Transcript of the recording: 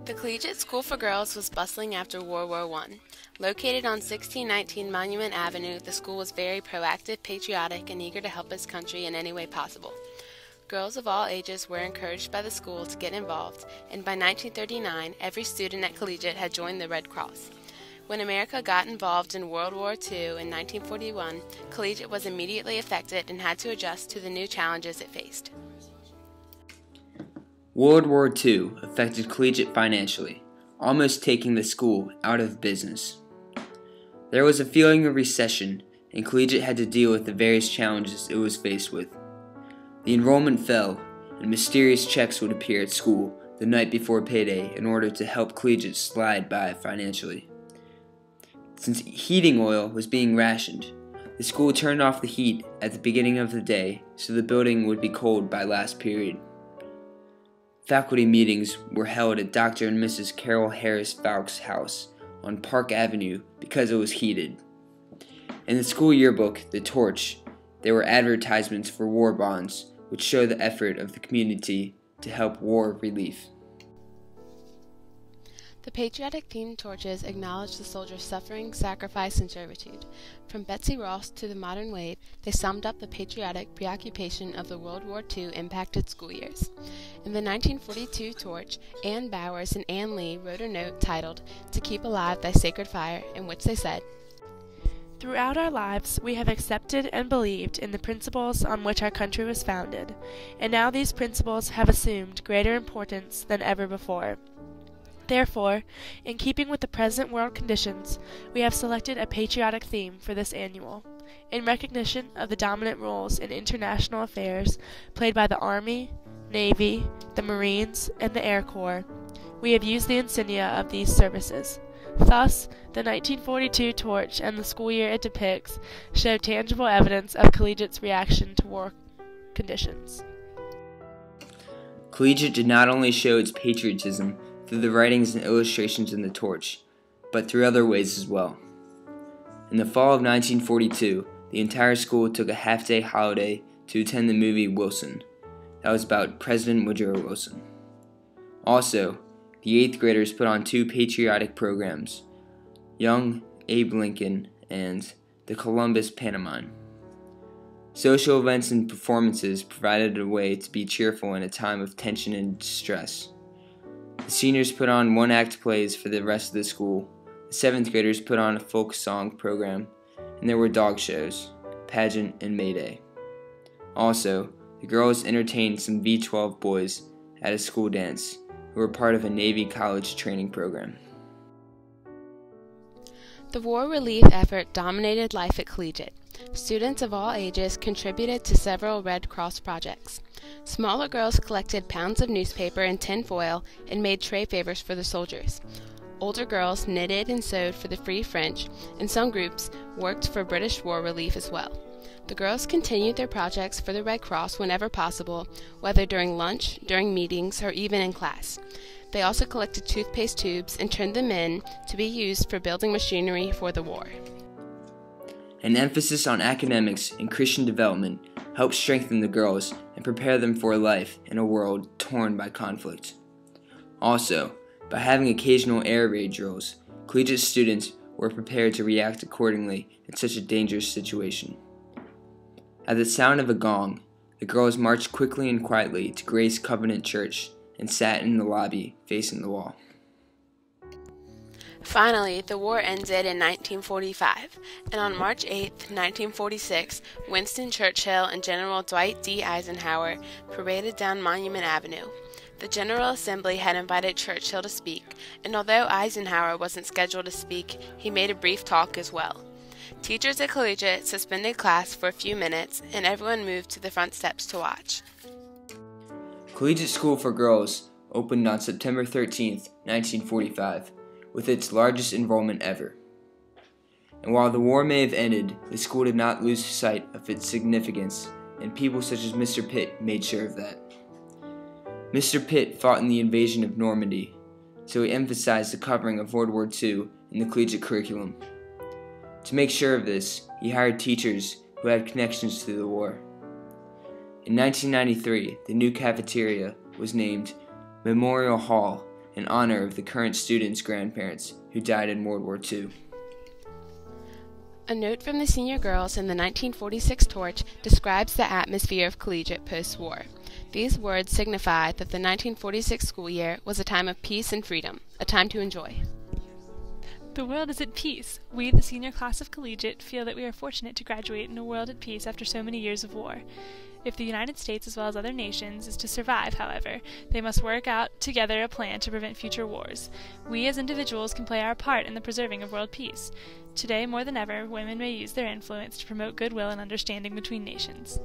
The Collegiate School for Girls was bustling after World War I. Located on 1619 Monument Avenue, the school was very proactive, patriotic, and eager to help its country in any way possible. Girls of all ages were encouraged by the school to get involved, and by 1939, every student at Collegiate had joined the Red Cross. When America got involved in World War II in 1941, Collegiate was immediately affected and had to adjust to the new challenges it faced. World War II affected Collegiate financially, almost taking the school out of business. There was a feeling of recession, and Collegiate had to deal with the various challenges it was faced with. The enrollment fell, and mysterious checks would appear at school the night before payday in order to help Collegiate slide by financially. Since heating oil was being rationed, the school turned off the heat at the beginning of the day so the building would be cold by last period. Faculty meetings were held at Dr. and Mrs. Carol Harris Fowlk's house on Park Avenue because it was heated. In the school yearbook, The Torch, there were advertisements for war bonds, which show the effort of the community to help war relief. The patriotic-themed torches acknowledged the soldiers' suffering, sacrifice, and servitude. From Betsy Ross to the modern wave, they summed up the patriotic preoccupation of the World War II impacted school years. In the 1942 torch, Ann Bowers and Ann Lee wrote a note titled, "To Keep Alive Thy Sacred Fire," in which they said, "Throughout our lives, we have accepted and believed in the principles on which our country was founded, and now these principles have assumed greater importance than ever before. Therefore, in keeping with the present world conditions, we have selected a patriotic theme for this annual. In recognition of the dominant roles in international affairs played by the Army, Navy, the Marines, and the Air Corps, we have used the insignia of these services. Thus, the 1942 torch and the school year it depicts show tangible evidence of Collegiate's reaction to war conditions." Collegiate did not only show its patriotism through the writings and illustrations in the torch, but through other ways as well. In the fall of 1942, the entire school took a half-day holiday to attend the movie Wilson. That was about President Woodrow Wilson. Also, the 8th graders put on 2 patriotic programs, Young Abe Lincoln and the Columbus Pantomime. Social events and performances provided a way to be cheerful in a time of tension and stress. The seniors put on one-act plays for the rest of the school. The 7th graders put on a folk song program, and there were dog shows, pageant, and May Day. Also, the girls entertained some V-12 boys at a school dance who were part of a Navy college training program. The war relief effort dominated life at Collegiate. Students of all ages contributed to several Red Cross projects. Smaller girls collected pounds of newspaper and tin foil and made tray favors for the soldiers. Older girls knitted and sewed for the Free French, and some groups worked for British war relief as well. The girls continued their projects for the Red Cross whenever possible, whether during lunch, during meetings, or even in class. They also collected toothpaste tubes and turned them in to be used for building machinery for the war. An emphasis on academics and Christian development helped strengthen the girls and prepare them for life in a world torn by conflict. Also, by having occasional air raid drills, Collegiate students were prepared to react accordingly in such a dangerous situation. At the sound of a gong, the girls marched quickly and quietly to Grace Covenant Church and sat in the lobby facing the wall. Finally, the war ended in 1945, and on March 8, 1946, Winston Churchill and General Dwight D. Eisenhower paraded down Monument Avenue. The General Assembly had invited Churchill to speak, and although Eisenhower wasn't scheduled to speak, he made a brief talk as well. Teachers at Collegiate suspended class for a few minutes, and everyone moved to the front steps to watch. Collegiate School for Girls opened on September 13, 1945. With its largest enrollment ever. And while the war may have ended, the school did not lose sight of its significance, and people such as Mr. Pitt made sure of that. Mr. Pitt fought in the invasion of Normandy, so he emphasized the covering of World War II in the collegiate curriculum. To make sure of this, he hired teachers who had connections to the war. In 1993, the new cafeteria was named Memorial Hall in honor of the current students' grandparents who died in World War II. A note from the senior girls in the 1946 torch describes the atmosphere of collegiate post-war. These words signify that the 1946 school year was a time of peace and freedom, a time to enjoy. The world is at peace. We, the senior class of collegiate, feel that we are fortunate to graduate in a world at peace after so many years of war. If the United States, as well as other nations, is to survive, however, they must work out together a plan to prevent future wars. We as individuals can play our part in the preserving of world peace. Today, more than ever, women may use their influence to promote goodwill and understanding between nations.